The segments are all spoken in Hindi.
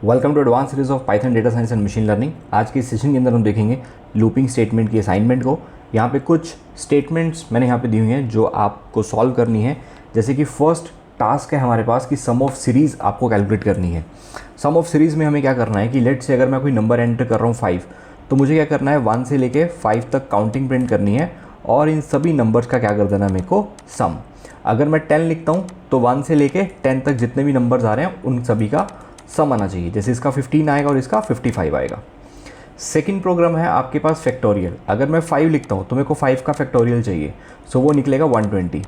Welcome to advance series of Python data science and machine learning. आज के सेशन के अंदर हम देखेंगे लूपिंग स्टेटमेंट की असाइनमेंट को। यहाँ पे कुछ स्टेटमेंट्स मैंने यहाँ पे दी हुई हैं जो आपको सॉल्व करनी है। जैसे कि फर्स्ट टास्क है हमारे पास कि सम ऑफ सीरीज़ आपको कैलकुलेट करनी है। सम ऑफ सीरीज़ में हमें क्या करना है कि लेट से अगर मैं कोई नंबर एंटर कर रहा हूँ 5, तो मुझे क्या करना है 1 से लेके 5 तक काउंटिंग प्रिंट करनी है और इन सभी नंबर्स का क्या कर देना है मेरे को सम। अगर मैं 10 लिखता हूँ तो 1 से लेके 10 तक जितने भी नंबर्स आ रहे हैं उन सभी का सम आना चाहिए। जैसे इसका 15 आएगा और इसका 55 आएगा। सेकंड प्रोग्राम है आपके पास फैक्टोरियल। अगर मैं 5 लिखता हूँ तो मेरे को 5 का फैक्टोरियल चाहिए, सो वो निकलेगा 120।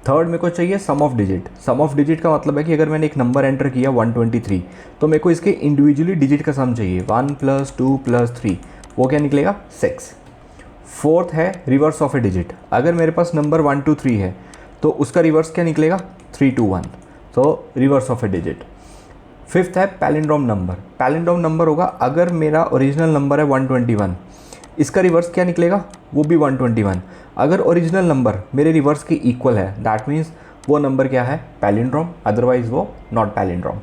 थर्ड मेरे को चाहिए sum of digit. Sum of digit का मतलब है कि अगर मैंने एक नंबर एंटर किया 123, तो मेरे को इसके इंडिविजुअली डिजिट का सम चाहिए 1 + 2 + 3, वो क्या निकलेगा 6। फोर्थ है रिवर्स ऑफ ए डिजिट। अगर मेरे पास नंबर 1 2 3 है तो उसका रिवर्स क्या निकलेगा 3 2 1, तो reverse of A digit. Fifth है पैलिंड्रोम नंबर। पैलिंड्रोम नंबर होगा अगर मेरा ओरिजिनल नंबर है 121, इसका रिवर्स क्या निकलेगा वो भी 121। अगर ओरिजिनल नंबर मेरे रिवर्स के इक्वल है दैट मीन्स वो नंबर क्या है पैलिंड्रोम, अदरवाइज वो नॉट पैलिंड्रोम।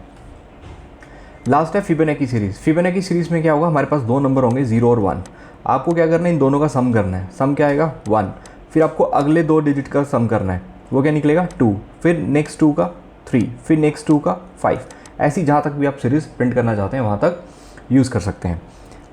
लास्ट है फिबोनाची सीरीज़। फिबोनाची सीरीज़ में क्या होगा, हमारे पास दो नंबर होंगे 0 और 1। आपको क्या करना है इन दोनों का सम करना है। सम क्या आएगा 1, फिर आपको अगले दो डिजिट का सम करना है, वो क्या निकलेगा 2, फिर नेक्स्ट 2 का 3, फिर नेक्स्ट 2 का 5। ऐसी जहाँ तक भी आप सीरीज़ प्रिंट करना चाहते हैं वहाँ तक यूज़ कर सकते हैं।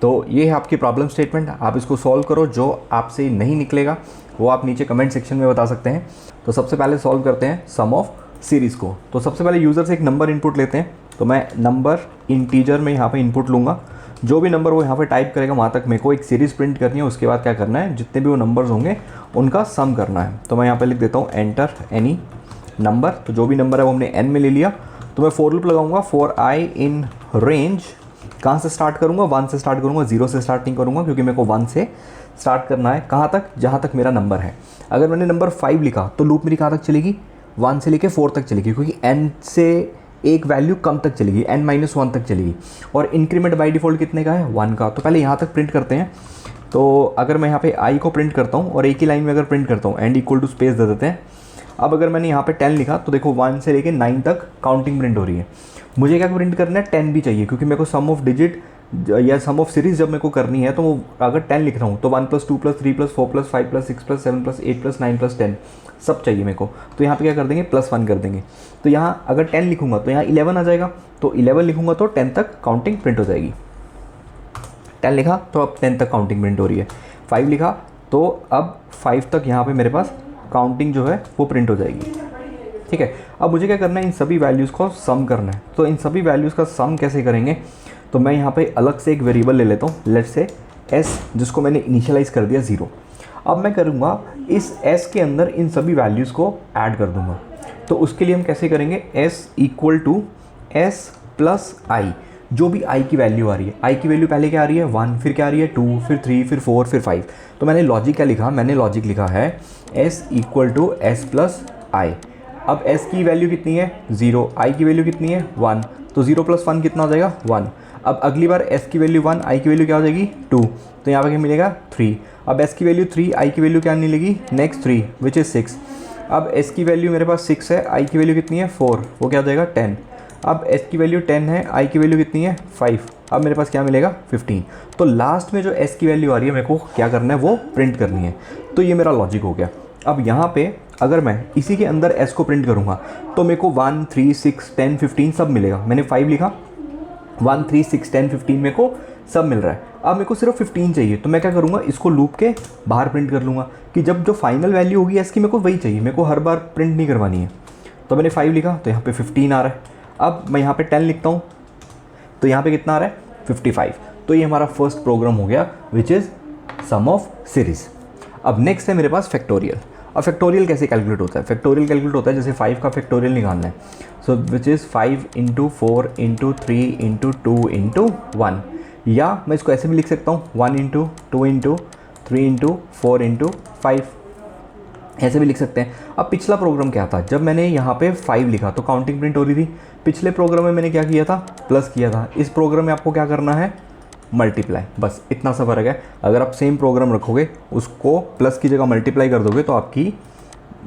तो ये है आपकी प्रॉब्लम स्टेटमेंट। आप इसको सॉल्व करो, जो आपसे नहीं निकलेगा वो आप नीचे कमेंट सेक्शन में बता सकते हैं। तो सबसे पहले सॉल्व करते हैं सम ऑफ सीरीज़ को। तो सबसे पहले यूज़र से एक नंबर इनपुट लेते हैं। तो मैं नंबर इंटीजर में यहाँ पे इनपुट लूँगा। जो भी नंबर वो यहाँ पे टाइप करेगा वहाँ तक मेरे को एक सीरीज़ प्रिंट करनी है। उसके बाद क्या करना है, जितने भी वो नंबर्स होंगे उनका सम करना है। तो मैं यहाँ पे लिख देता हूँ एंटर एनी नंबर। तो जो भी नंबर है वो हमने n में ले लिया। तो मैं फॉर लूप लगाऊंगा फॉर i इन रेंज। कहाँ से स्टार्ट करूँगा, 1 से स्टार्ट करूँगा, 0 से स्टार्ट नहीं करूँगा क्योंकि मेरे को 1 से स्टार्ट करना है। कहाँ तक, जहाँ तक मेरा नंबर है। अगर मैंने नंबर 5 लिखा तो लूप मेरी कहाँ तक चलेगी, 1 से लेके 4 तक चलेगी, क्योंकि n से एक वैल्यू कम तक चलेगी, n-1 तक चलेगी। और इंक्रीमेंट बाई डिफ़ॉल्ट कितने का है 1 का। तो पहले यहाँ तक प्रिंट करते हैं। तो अगर मैं यहाँ पे i को प्रिंट करता हूँ और एक ही लाइन में अगर प्रिंट करता हूँ एंड इक्वल टू स्पेस दे देते हैं। अब अगर मैंने यहाँ पे 10 लिखा तो देखो 1 से लेके 9 तक काउंटिंग प्रिंट हो रही है। मुझे क्या प्रिंट करना है 10 भी चाहिए, क्योंकि मेरे को सम ऑफ डिजिट या सम ऑफ सीरीज़ जब मेरे को करनी है तो वो अगर 10 लिख रहा हूँ तो 1 + 2 + 3 + 4 + 5 + 6 + 7 + 8 + 9 + 10 सब चाहिए मेरे को। तो यहाँ पे क्या कर देंगे +1 कर देंगे। तो यहाँ अगर 10 लिखूँगा तो यहाँ 11 आ जाएगा। तो 11 लिखूँगा तो 10 तक काउंटिंग प्रिंट हो जाएगी। 10 लिखा तो अब 10 तक काउंटिंग प्रिंट हो रही है। 5 लिखा तो अब 5 तक यहाँ पे मेरे पास काउंटिंग जो है वो प्रिंट हो जाएगी। ठीक है, अब मुझे क्या करना है इन सभी वैल्यूज़ को सम करना है। तो इन सभी वैल्यूज़ का सम कैसे करेंगे, तो मैं यहाँ पे अलग से एक वेरिएबल ले लेता हूँ, लेट्स से s, जिसको मैंने इनिशियलाइज़ कर दिया 0। अब मैं करूँगा इस s के अंदर इन सभी वैल्यूज़ को ऐड कर दूँगा। तो उसके लिए हम कैसे करेंगे, s = s + i। जो भी i की वैल्यू आ रही है, i की वैल्यू पहले क्या आ रही है 1, फिर क्या आ रही है 2, फिर 3, फिर 4, फिर 5। तो मैंने लॉजिक क्या लिखा, मैंने लॉजिक लिखा है s = s + i। अब s की वैल्यू कितनी है 0, i की वैल्यू कितनी है 1, तो 0 + 1 कितना हो जाएगा 1। अब अगली बार s की वैल्यू 1, i की वैल्यू क्या हो जाएगी 2, तो यहाँ पर क्या मिलेगा 3। अब s की वैल्यू 3, i की वैल्यू क्या मिलेगी नेक्स्ट 3 विच इज़ 6। अब s की वैल्यू मेरे पास 6 है, i की वैल्यू कितनी है 4, वो क्या हो जाएगा 10। अब s की वैल्यू 10 है, i की वैल्यू कितनी है 5, अब मेरे पास क्या मिलेगा 15। तो लास्ट में जो s की वैल्यू आ रही है मेरे को क्या करना है वो प्रिंट करनी है। तो ये मेरा लॉजिक हो गया। अब यहाँ पे अगर मैं इसी के अंदर s को प्रिंट करूँगा तो मेरे को 1 3 6 10 15 सब मिलेगा। मैंने 5 लिखा, 1 3 6 10 15 मेरे को सब मिल रहा है। अब मेरे को सिर्फ 15 चाहिए, तो मैं क्या करूँगा इसको लूप के बाहर प्रिंट कर लूँगा कि जब जो फाइनल वैल्यू होगी s की मेरे को वही चाहिए, मेरे को हर बार प्रिंट नहीं करवानी है। तो मैंने 5 लिखा तो यहाँ पे 15 आ रहा है। अब मैं यहाँ पे 10 लिखता हूँ तो यहाँ पे कितना आ रहा है 55। तो ये हमारा फर्स्ट प्रोग्राम हो गया which is sum of series. अब नेक्स्ट है मेरे पास फैक्टोरियल। अब फैक्टोरियल कैसे कैलकुलेट होता है, फैक्टोरियल कैलकुलेट होता है जैसे 5 का फैक्टोरियल निकालना है। सो विच इज़ 5 × 4 × 3 × 2 × 1, या मैं इसको ऐसे भी लिख सकता हूँ 1 × 2 × 3 × 4 × 5, ऐसे भी लिख सकते हैं। अब पिछला प्रोग्राम क्या था, जब मैंने यहाँ पे 5 लिखा तो काउंटिंग प्रिंट हो रही थी। पिछले प्रोग्राम में मैंने क्या किया था प्लस किया था। इस प्रोग्राम में आपको क्या करना है मल्टीप्लाई, बस इतना सा फ़र्क है। अगर आप सेम प्रोग्राम रखोगे उसको प्लस की जगह मल्टीप्लाई कर दोगे तो आपकी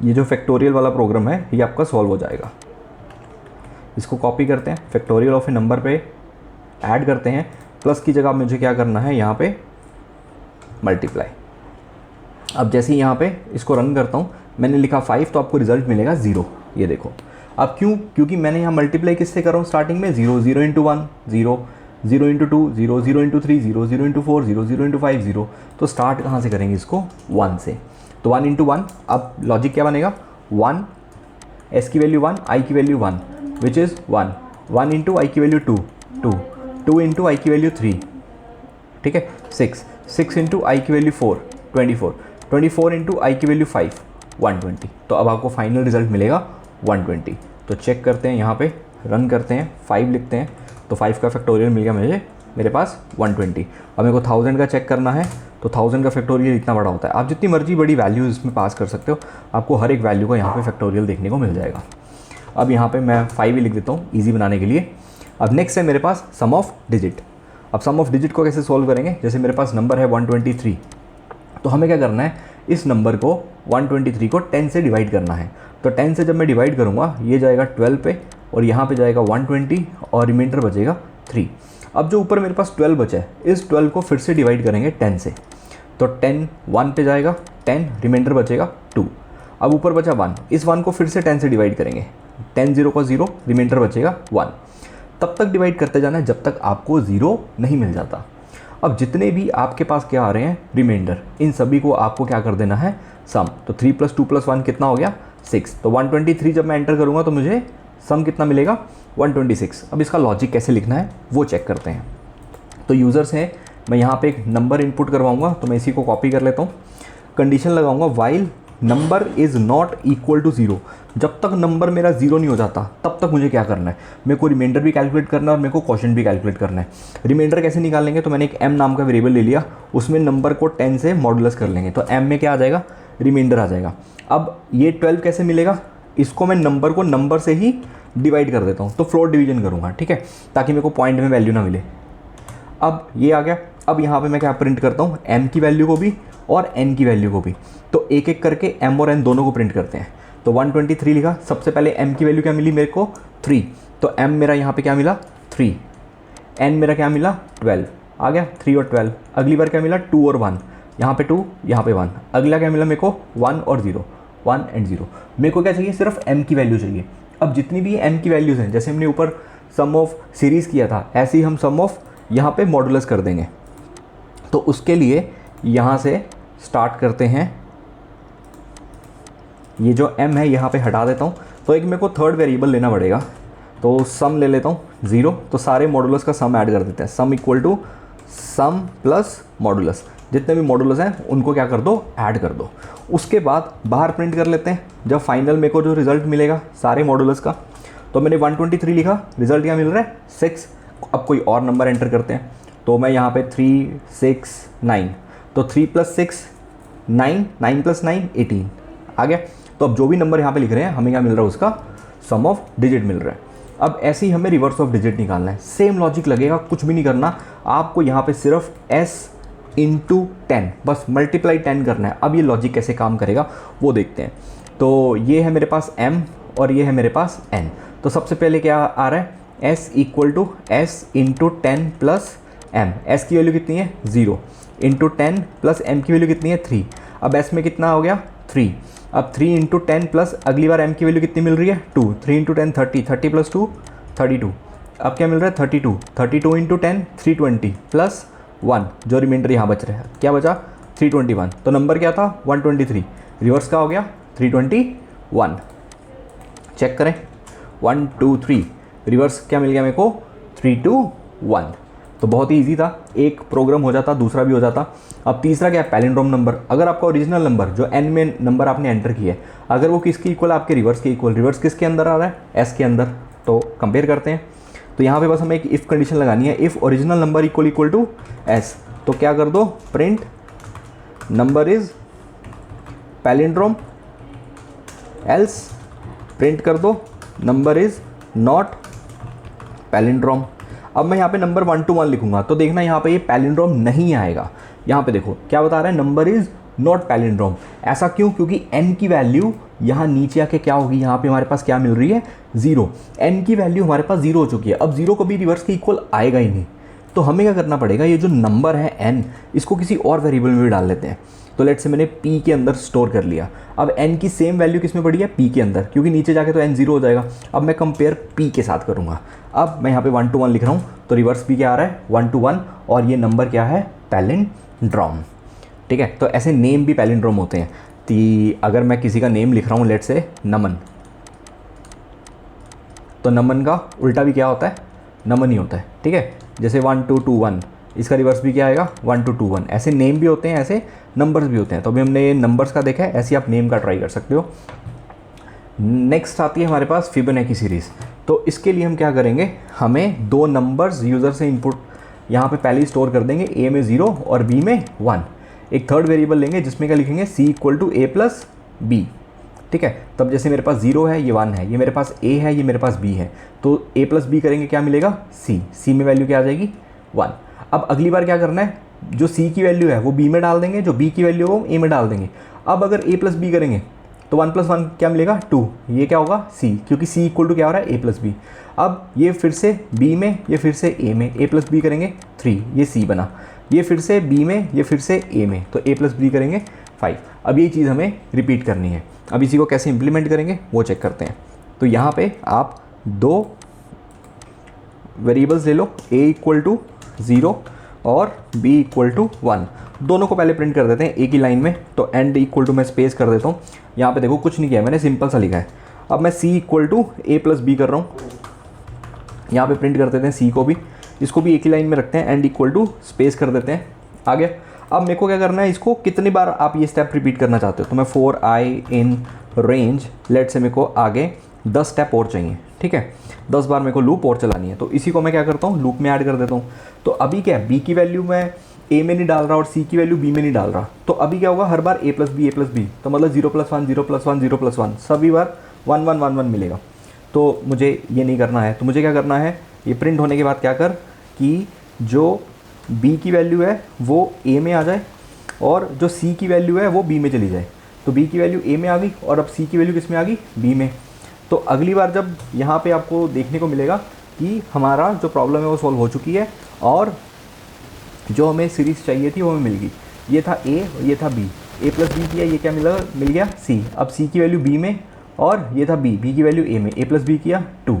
ये जो फैक्टोरियल वाला प्रोग्राम है ये आपका सॉल्व हो जाएगा। इसको कॉपी करते हैं, फैक्टोरियल ऑफ ए नंबर पे ऐड करते हैं, प्लस की जगह मुझे क्या करना है यहाँ पे मल्टीप्लाई। अब जैसे ही यहाँ पे इसको रन करता हूँ, मैंने लिखा 5 तो आपको रिजल्ट मिलेगा 0, ये देखो। अब क्योंकि मैंने यहाँ मल्टीप्लाई किससे कर रहा हूँ स्टार्टिंग में, 0 0 into 1 0, 0 into 2 0, 0 into 3 0, 0 into 4 0, 0 into 5 0। तो स्टार्ट कहाँ से करेंगे इसको, 1 से। तो 1 इंटू 1, अब लॉजिक क्या बनेगा, 1, s की वैल्यू 1, i की value 1, which is 1, 1 into i की वैल्यू 2 2, 2 इंटू i की वैल्यू 3, ठीक है, 6, 6 इंटू i की वैल्यू 4 24, 24 इंटू i की वैल्यू 5 120। तो अब आपको फाइनल रिजल्ट मिलेगा 120। तो चेक करते हैं, यहाँ पे रन करते हैं, 5 लिखते हैं, तो 5 का फैक्टोरियल मिल गया मेरे पास 120। अब मेरे को 1000 का चेक करना है, तो 1000 का फैक्टोरियल इतना बड़ा होता है। आप जितनी मर्जी बड़ी वैल्यू इसमें पास कर सकते हो, आपको हर एक वैल्यू का यहाँ पे फैक्टोरियल देखने को मिल जाएगा। अब यहाँ पे मैं 5 ही लिख देता हूँ ईजी बनाने के लिए। अब नेक्स्ट है मेरे पास सम ऑफ डिजिट। अब सम ऑफ डिजिट को कैसे सॉल्व करेंगे, जैसे मेरे पास नंबर है 123, तो हमें क्या करना है, इस नंबर को 123 को 10 से डिवाइड करना है। तो 10 से जब मैं डिवाइड करूँगा, ये जाएगा 12 पे और यहाँ पे जाएगा 120 और रिमाइंडर बचेगा 3। अब जो ऊपर मेरे पास 12 बचा है, इस 12 को फिर से डिवाइड करेंगे 10 से। तो 10 1 पे जाएगा, 10 रिमाइंडर बचेगा 2। अब ऊपर बचा 1, इस 1 को फिर से 10 से डिवाइड करेंगे, 10 0 का 0, रिमाइंडर बचेगा 1। तब तक डिवाइड करते जाना है जब तक आपको 0 नहीं मिल जाता। अब जितने भी आपके पास क्या आ रहे हैं रिमाइंडर, इन सभी को आपको क्या कर देना है सम। तो 3 + 2 + 1 कितना हो गया 6। तो 123 जब मैं एंटर करूँगा तो मुझे सम कितना मिलेगा 126। अब इसका लॉजिक कैसे लिखना है वो चेक करते हैं। तो यूज़र्स हैं, मैं यहाँ पे एक नंबर इनपुट करवाऊँगा, तो मैं इसी को कॉपी कर लेता हूँ। कंडीशन लगाऊँगा while number is not equal to 0। जब तक नंबर मेरा 0 नहीं हो जाता तब तक मुझे क्या करना है, मेरे को रिमाइंडर भी कैलकुलेट करना है और मेरे को क्वोशिएंट भी कैलकुलेट करना है। रिमाइंडर कैसे निकालेंगे, तो मैंने एक m नाम का वेरिएबल ले लिया, उसमें नंबर को 10 से मॉडुलस कर लेंगे, तो m में क्या आ जाएगा, रिमाइंडर आ जाएगा। अब ये 12 कैसे मिलेगा, इसको मैं नंबर को नंबर से ही डिवाइड कर देता हूँ, तो फ्लोट डिवीजन करूँगा, ठीक है, ताकि मेरे को पॉइंट में वैल्यू ना मिले। अब ये आ गया। अब यहाँ पे मैं क्या प्रिंट करता हूँ, m की वैल्यू को भी और n की वैल्यू को भी। तो एक एक करके m और n दोनों को प्रिंट करते हैं। तो 123 लिखा, सबसे पहले m की वैल्यू क्या मिली मेरे को 3, तो m मेरा यहाँ पे क्या मिला 3, n मेरा क्या मिला 12, आ गया 3 और 12। अगली बार क्या मिला 2 और 1, यहाँ पे 2 यहाँ पे 1। अगला क्या मिला मेरे को 1 और 0, 1 एंड 0। मेरे को क्या चाहिए, सिर्फ m की वैल्यू चाहिए। अब जितनी भी m की वैल्यूज़ हैं, जैसे हमने ऊपर सम ऑफ सीरीज़ किया था, ऐसे ही हम सम ऑफ यहाँ पे मॉडुलस कर देंगे। तो उसके लिए यहाँ से स्टार्ट करते हैं, ये जो m है यहाँ पे हटा देता हूँ। तो एक मेरे को थर्ड वेरिएबल लेना पड़ेगा, तो सम ले लेता हूँ 0, तो सारे मॉडुलस का सम ऐड कर देते हैं। Sum equal to sum plus modulus, जितने भी मॉडुलस हैं उनको क्या कर दो, ऐड कर दो। उसके बाद बाहर प्रिंट कर लेते हैं, जब फाइनल मेरे को जो रिजल्ट मिलेगा सारे मॉडुलस का। तो मैंने 123 लिखा, रिजल्ट क्या मिल रहा है 6। अब कोई और नंबर एंटर करते हैं, तो मैं यहाँ पे 3 6 9, तो 3 + 6 9, 9 + 9 18 आ गया। तो अब जो भी नंबर यहाँ पे लिख रहे हैं हमें क्या मिल रहा है, उसका सम ऑफ डिजिट मिल रहा है। अब ऐसे ही हमें रिवर्स ऑफ डिजिट निकालना है। सेम लॉजिक लगेगा, कुछ भी नहीं करना आपको, यहाँ पे सिर्फ s × 10 बस मल्टीप्लाई 10 करना है। अब ये लॉजिक कैसे काम करेगा वो देखते हैं। तो ये है मेरे पास m और ये है मेरे पास n। तो सबसे पहले क्या आ रहा है, s = s × 10 + m। s की वैल्यू कितनी है 0, × 10 + m की वैल्यू कितनी है 3। अब s में कितना हो गया 3। अब 3 × 10 प्लस अगली बार m की वैल्यू कितनी मिल रही है 2, 3 × 10 30, 30 + 2 32। अब क्या मिल रहा है 32, 32 × 10 320 प्लस 1, जो रिमाइंडर यहाँ बच रहा है, क्या बचा 321। तो नंबर क्या था 123, रिवर्स का हो गया 321। चेक करें 1 2 3, रिवर्स क्या मिल गया मेरे को 3 2 1। तो बहुत ही ईजी था, एक प्रोग्राम हो जाता दूसरा भी हो जाता। अब तीसरा क्या है, पैलिंड्रोम नंबर। अगर आपका ओरिजिनल नंबर जो n में नंबर आपने एंटर किया है, अगर वो किसके इक्वल, आपके रिवर्स के इक्वल, रिवर्स किसके अंदर आ रहा है s के अंदर, तो कंपेयर करते हैं। तो यहाँ पे बस हमें एक इफ़ कंडीशन लगानी है, if original number equal to s, तो क्या कर दो, print number is palindrome, else print कर दो नंबर इज़ नॉट पैलिंड्रोम। अब मैं यहाँ पे नंबर 1 to 1 लिखूंगा, तो देखना यहाँ पे ये पैलिंड्रोम नहीं आएगा। यहाँ पे देखो क्या बता रहा है, नंबर इज़ नॉट पैलिंड्रोम। ऐसा क्यों? क्योंकि n की वैल्यू यहाँ नीचे आके क्या होगी, यहाँ पे हमारे पास क्या मिल रही है, 0। n की वैल्यू हमारे पास 0 हो चुकी है, अब 0 कभी रिवर्स के इक्वल आएगा ही नहीं। तो हमें क्या करना पड़ेगा, ये जो नंबर है n, इसको किसी और वेरिएबल में भी डाल लेते हैं। तो लेट्स से मैंने p के अंदर स्टोर कर लिया। अब n की सेम वैल्यू किस में पड़ी है, p के अंदर, क्योंकि नीचे जाके तो n 0 हो जाएगा। अब मैं कंपेयर p के साथ करूँगा। अब मैं यहाँ पे 1 to 1 लिख रहा हूँ, तो रिवर्स p क्या आ रहा है, 1 to 1, और ये नंबर क्या है, पैलिंड्रोम। ठीक है, तो ऐसे नेम भी पैलिंड्रोम होते हैं। तो अगर मैं किसी का नेम लिख रहा हूँ, लेट्स से नमन, तो नमन का उल्टा भी क्या होता है, नमन ही होता है। ठीक है, जैसे 1 2 2 1, इसका रिवर्स भी क्या आएगा, 1 2 2 1। ऐसे नेम भी होते हैं, ऐसे नंबर्स भी होते हैं। तो अभी हमने ये नंबर्स का देखा है, ऐसे आप नेम का ट्राई कर सकते हो। नेक्स्ट आती है हमारे पास फिबोनाची सीरीज़। तो इसके लिए हम क्या करेंगे, हमें 2 नंबर्स यूज़र से इनपुट यहाँ पे पहले ही स्टोर कर देंगे, a में 0 और b में 1। एक थर्ड वेरिएबल लेंगे जिसमें क्या लिखेंगे, c = a + b। ठीक है, तब जैसे मेरे पास 0 है, ये 1 है, ये मेरे पास a है, ये मेरे पास b है, तो a + b करेंगे, क्या मिलेगा, c में वैल्यू क्या आ जाएगी, 1। अब अगली बार क्या करना है, जो c की वैल्यू है वो b में डाल देंगे, जो b की वैल्यू है वो a में डाल देंगे। अब अगर a + b करेंगे तो 1 + 1 क्या मिलेगा, 2। ये क्या होगा, c, क्योंकि c = क्या हो रहा है, a + b। अब ये फिर से b में, ये फिर से a में, a + b करेंगे 3, ये c बना। ये फिर से b में, ये फिर से a में, तो a + b करेंगे 5। अब ये चीज़ हमें रिपीट करनी है। अब इसी को कैसे इंप्लीमेंट करेंगे वो चेक करते हैं। तो यहाँ पे आप 2 वेरिएबल्स ले लो, a = 0 और b = 1। दोनों को पहले प्रिंट कर देते हैं एक ही लाइन में। तो एंड इक्वल टू मैं स्पेस कर देता हूँ। यहाँ पे देखो कुछ नहीं किया मैंने, सिंपल सा लिखा है। अब मैं c = a + b कर रहा हूँ। यहाँ पे प्रिंट कर देते हैं c को भी, इसको भी एक ही लाइन में रखते हैं, एंड इक्वल टू स्पेस कर देते हैं। आ गया। अब मेरे को क्या करना है, इसको कितनी बार आप ये स्टेप रिपीट करना चाहते हो, तो मैं 4i इन रेंज, लेट से मेरे को आगे 10 स्टेप और चाहिए। ठीक है, 10 बार मेरे को लूप और चलानी है। तो इसी को मैं क्या करता हूँ, लूप में ऐड कर देता हूँ। तो अभी क्या है, b की वैल्यू मैं a में नहीं डाल रहा और c की वैल्यू b में नहीं डाल रहा। तो अभी क्या होगा, हर बार a + b, तो मतलब 0 + 1 0 + 1 0 + 1, सभी बार 1 1 1 1 मिलेगा। तो मुझे ये नहीं करना है। तो मुझे क्या करना है, ये प्रिंट होने के बाद क्या कर कि जो b की वैल्यू है वो a में आ जाए और जो c की वैल्यू है वो b में चली जाए। तो b की वैल्यू a में आ गई और अब c की वैल्यू किस में आ गई, b में। तो अगली बार जब यहाँ पे आपको देखने को मिलेगा कि हमारा जो प्रॉब्लम है वो सॉल्व हो चुकी है और जो हमें सीरीज़ चाहिए थी वो हमें मिल गई। ये था a और ये था b, a + b किया, ये क्या मिल गया c। अब c की वैल्यू b में और ये था b की वैल्यू a में, a + b किया 2।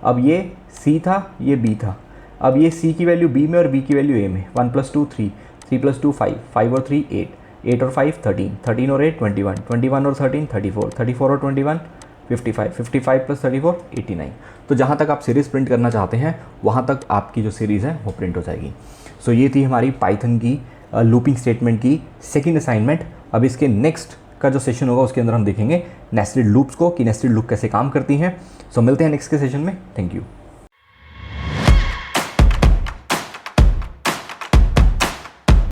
अब ये c था, ये b था। अब ये c की वैल्यू b में और b की वैल्यू a में, 1 + 2 3, 3 + 2 5, 5 और 3 8, 8 और 5 13, 13 और 8 21, 21 और 13 34, 34 और 21 55, 55 + 34 89। तो जहाँ तक आप सीरीज़ प्रिंट करना चाहते हैं वहाँ तक आपकी जो सीरीज़ है वो प्रिंट हो जाएगी। सो ये थी हमारी पाइथन की लूपिंग स्टेटमेंट की सेकंड असाइनमेंट। अब इसके नेक्स्ट का जो सेशन होगा उसके अंदर हम देखेंगे नेस्टेड लूप्स को, कि नेस्टेड लूप कैसे काम करती हैं। सो मिलते हैं नेक्स्ट के सेशन में। Thank you.